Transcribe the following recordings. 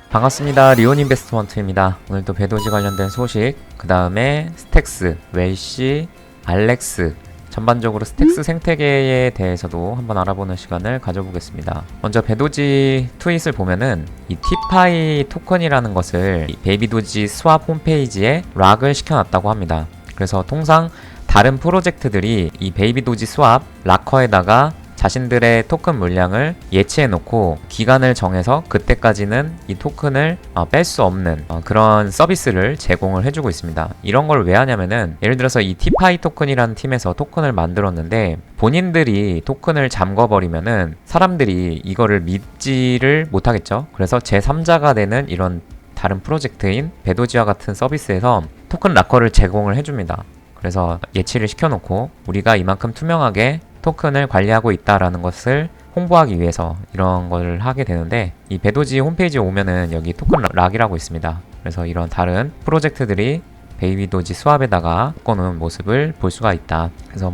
반갑습니다. 리온인베스트먼트입니다. 오늘도 배도지 관련된 소식, 그 다음에 스택스, 웰시, 알렉스, 전반적으로 스택스 생태계에 대해서도 한번 알아보는 시간을 가져보겠습니다. 먼저 배도지 트윗을 보면은 이 티파이 토큰이라는 것을 베이비도지 스왑 홈페이지에 락을 시켜놨다고 합니다. 그래서 통상 다른 프로젝트들이 이 베이비도지 스왑 락커에다가 자신들의 토큰 물량을 예치해 놓고 기간을 정해서 그때까지는 이 토큰을 뺄 수 없는 그런 서비스를 제공을 해주고 있습니다. 이런 걸 왜 하냐면은 예를 들어서 이 티파이 토큰이라는 팀에서 토큰을 만들었는데 본인들이 토큰을 잠궈버리면은 사람들이 이거를 믿지를 못하겠죠. 그래서 제3자가 되는 이런 다른 프로젝트인 배도지와 같은 서비스에서 토큰 락커를 제공을 해줍니다. 그래서 예치를 시켜놓고 우리가 이만큼 투명하게 토큰을 관리하고 있다라는 것을 홍보하기 위해서 이런 걸 하게 되는데, 이 배도지 홈페이지에 오면은 여기 토큰 락이라고 있습니다. 그래서 이런 다른 프로젝트들이 베이비도지 스왑에다가 묶어놓은 모습을 볼 수가 있다. 그래서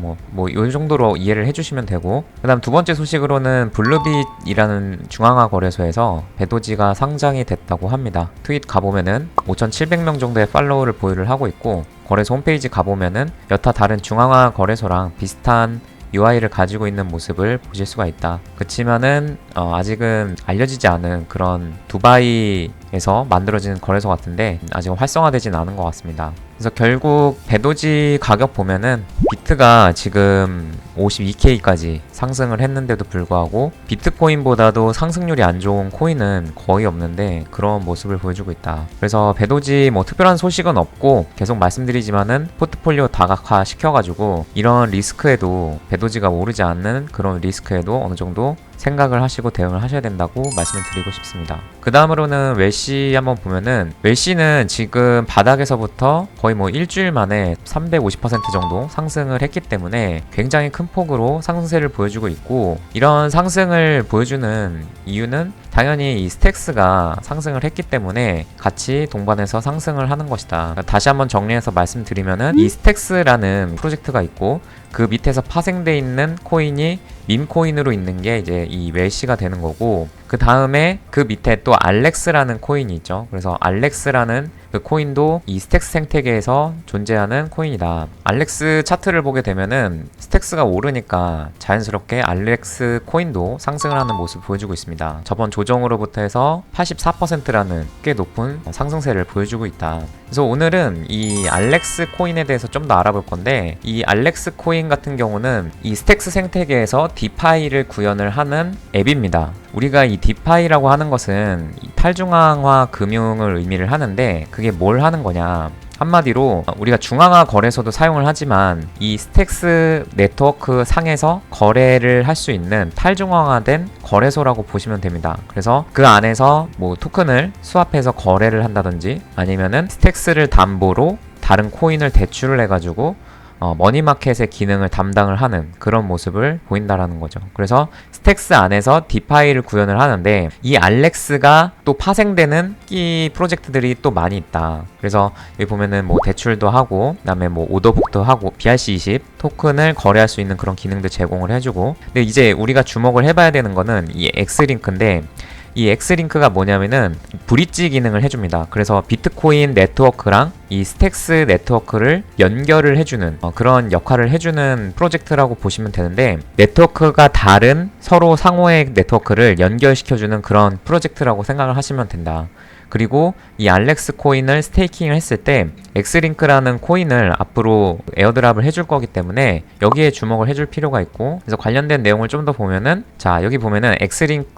이 정도로 이해를 해주시면 되고, 그 다음 두 번째 소식으로는 블루빗이라는 중앙화 거래소에서 배도지가 상장이 됐다고 합니다. 트윗 가보면은 5,700명 정도의 팔로우를 보유를 하고 있고, 거래소 홈페이지 가보면은 여타 다른 중앙화 거래소랑 비슷한 UI를 가지고 있는 모습을 보실 수가 있다. 그치만은 아직은 알려지지 않은 그런 두바이에서 만들어진 거래소 같은데 아직은 활성화되진 않은 것 같습니다. 그래서 결국 배도지 가격 보면은 비트가 지금 52K까지 상승을 했는데도 불구하고 비트코인보다도 상승률이 안 좋은 코인은 거의 없는데 그런 모습을 보여주고 있다. 그래서 배도지 특별한 소식은 없고 계속 말씀드리지만은 포트폴리오 다각화 시켜가지고 이런 리스크에도 배도지가 오르지 않는 그런 리스크에도 어느 정도 생각을 하시고 대응을 하셔야 된다고 말씀을 드리고 싶습니다. 그 다음으로는 웰시 한번 보면은 웰시는 지금 바닥에서부터 거의 일주일 만에 350% 정도 상승을 했기 때문에 굉장히 큰 폭으로 상승세를 보여주고 있고, 이런 상승을 보여주는 이유는 당연히 이 스택스가 상승을 했기 때문에 같이 동반해서 상승을 하는 것이다. 다시 한번 정리해서 말씀드리면은 이 스택스라는 프로젝트가 있고 그 밑에서 파생돼 있는 코인이 밈코인으로 있는 게 이제 이 웰시가 되는 거고, 그 다음에 그 밑에 또 알렉스라는 코인이 있죠. 그래서 알렉스라는 그 코인도 이 스택스 생태계에서 존재하는 코인이다. 알렉스 차트를 보게 되면은 스택스가 오르니까 자연스럽게 알렉스 코인도 상승을 하는 모습을 보여주고 있습니다. 저번 조정으로부터 해서 84%라는 꽤 높은 상승세를 보여주고 있다. 그래서 오늘은 이 알렉스 코인에 대해서 좀 더 알아볼 건데, 이 알렉스 코인 같은 경우는 이 스택스 생태계에서 디파이를 구현을 하는 앱입니다. 우리가 이 디파이라고 하는 것은 탈중앙화 금융을 의미를 하는데, 그게 뭘 하는 거냐, 한마디로 우리가 중앙화 거래소도 사용을 하지만 이 스택스 네트워크 상에서 거래를 할 수 있는 탈중앙화된 거래소라고 보시면 됩니다. 그래서 그 안에서 토큰을 스왑해서 거래를 한다든지 아니면은 스택스를 담보로 다른 코인을 대출을 해가지고 머니마켓의 기능을 담당을 하는 그런 모습을 보인다라는 거죠. 그래서 스택스 안에서 디파이를 구현을 하는데, 이 알렉스가 또 파생되는 이 프로젝트들이 또 많이 있다. 그래서 여기 보면은 대출도 하고, 그 다음에 오더북도 하고, BRC20 토큰을 거래할 수 있는 그런 기능도 제공을 해주고, 근데 이제 우리가 주목을 해봐야 되는 거는 이 엑스링크인데, 이 엑스링크가 뭐냐면은 브릿지 기능을 해줍니다. 그래서 비트코인 네트워크랑 이 스택스 네트워크를 연결을 해주는 그런 역할을 해주는 프로젝트라고 보시면 되는데, 네트워크가 다른 서로 상호의 네트워크를 연결시켜주는 그런 프로젝트라고 생각을 하시면 된다. 그리고 이 알렉스 코인을 스테이킹을 했을 때 엑스링크라는 코인을 앞으로 에어드랍을 해줄 거기 때문에 여기에 주목을 해줄 필요가 있고, 그래서 관련된 내용을 좀 더 보면은, 자 여기 보면은 엑스링크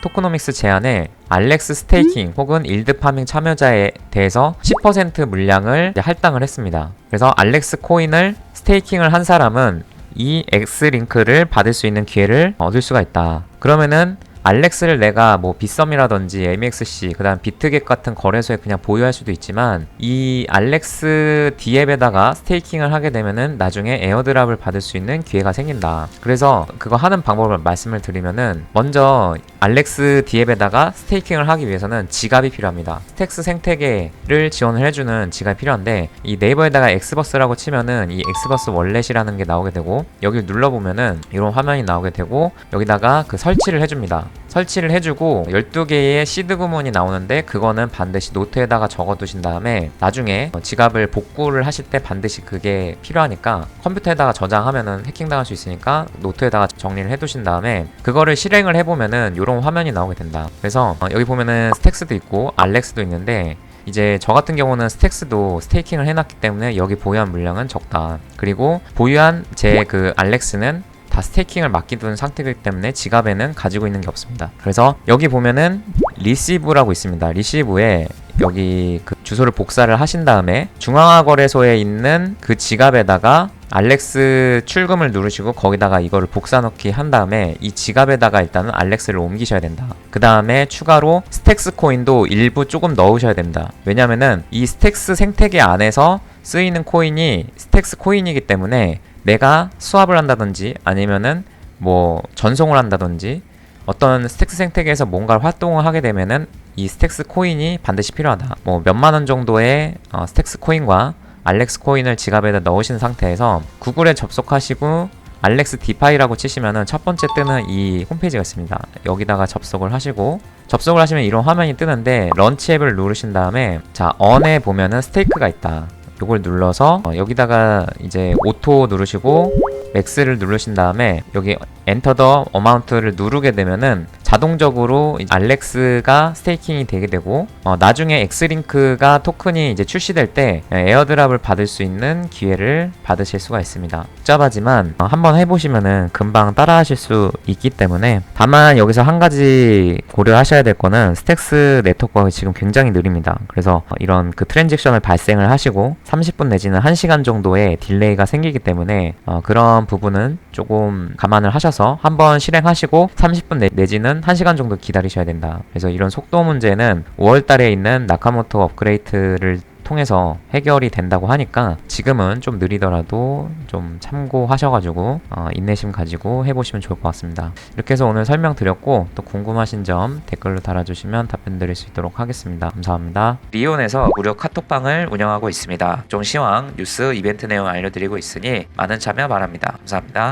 토크노믹스 제안에 알렉스 스테이킹 혹은 일드 파밍 참여자에 대해서 10% 물량을 할당을 했습니다. 그래서 알렉스 코인을 스테이킹을 한 사람은 이 엑스링크를 받을 수 있는 기회를 얻을 수가 있다. 그러면은 알렉스를 내가 빗썸이라든지 MXC, 그 다음 비트겟 같은 거래소에 그냥 보유할 수도 있지만, 이 알렉스 D앱에다가 스테이킹을 하게 되면은 나중에 에어드랍을 받을 수 있는 기회가 생긴다. 그래서 그거 하는 방법을 말씀을 드리면은, 먼저 알렉스 D앱에다가 스테이킹을 하기 위해서는 지갑이 필요합니다. 스택스 생태계를 지원을 해주는 지갑이 필요한데, 이 네이버에다가 엑스버스라고 치면은 이 엑스버스 월렛이라는 게 나오게 되고, 여기를 눌러보면은 이런 화면이 나오게 되고, 여기다가 그 설치를 해줍니다. 설치를 해주고 12개의 시드 구문이 나오는데 그거는 반드시 노트에다가 적어두신 다음에 나중에 지갑을 복구를 하실 때 반드시 그게 필요하니까 컴퓨터에다가 저장하면은 해킹당할 수 있으니까 노트에다가 정리를 해두신 다음에 그거를 실행을 해보면은 이런 화면이 나오게 된다. 그래서 여기 보면은 스택스도 있고 알렉스도 있는데 이제 저 같은 경우는 스택스도 스테이킹을 해놨기 때문에 여기 보유한 물량은 적다. 그리고 보유한 제 그 알렉스는 다 스테이킹을 맡겨둔 상태이기 때문에 지갑에는 가지고 있는 게 없습니다. 그래서 여기 보면은 리시브라고 있습니다. 리시브에 여기 그 주소를 복사를 하신 다음에 중앙화거래소에 있는 그 지갑에다가 알렉스 출금을 누르시고 거기다가 이거를 복사 넣기 한 다음에 이 지갑에다가 일단은 알렉스를 옮기셔야 된다. 그 다음에 추가로 스택스 코인도 일부 조금 넣으셔야 됩니다. 왜냐면은 이 스택스 생태계 안에서 쓰이는 코인이 스택스 코인이기 때문에 내가 수합을 한다든지 아니면은 뭐 전송을 한다든지 어떤 스택스 생태계에서 뭔가를 활동을 하게 되면은 이 스택스 코인이 반드시 필요하다. 뭐 몇만 원 정도의 스택스 코인과 알렉스 코인을 지갑에다 넣으신 상태에서 구글에 접속하시고 알렉스 디파이라고 치시면은 첫 번째 뜨는 이 홈페이지가 있습니다. 여기다가 접속을 하시고 접속을 하시면 이런 화면이 뜨는데 런치 앱을 누르신 다음에 자 언에 보면은 스테이크가 있다. 요걸 눌러서 여기다가 이제 오토 누르시고 맥스를 누르신 다음에 여기 엔터 더 어마운트를 누르게 되면은 자동적으로 알렉스가 스테이킹이 되게 되고 나중에 엑스링크가 토큰이 이제 출시될 때 에어드랍을 받을 수 있는 기회를 받으실 수가 있습니다. 복잡하지만 한번 해보시면은 금방 따라 하실 수 있기 때문에 다만 여기서 한 가지 고려하셔야 될 거는 스택스 네트워크가 지금 굉장히 느립니다. 그래서 이런 그 트랜잭션을 발생을 하시고 30분 내지는 1시간 정도의 딜레이가 생기기 때문에 그런 부분은 조금 감안을 하셔서 한번 실행하시고 30분 내지는 1시간 정도 기다리셔야 된다. 그래서 이런 속도 문제는 5월달에 있는 나카모토 업그레이트를 통해서 해결이 된다고 하니까 지금은 좀 느리더라도 좀 참고하셔가지고 인내심 가지고 해보시면 좋을 것 같습니다. 이렇게 해서 오늘 설명드렸고 또 궁금하신 점 댓글로 달아주시면 답변 드릴 수 있도록 하겠습니다. 감사합니다. 리온에서 무료 카톡방을 운영하고 있습니다. 각종 시황, 뉴스, 이벤트 내용 알려드리고 있으니 많은 참여 바랍니다. 감사합니다.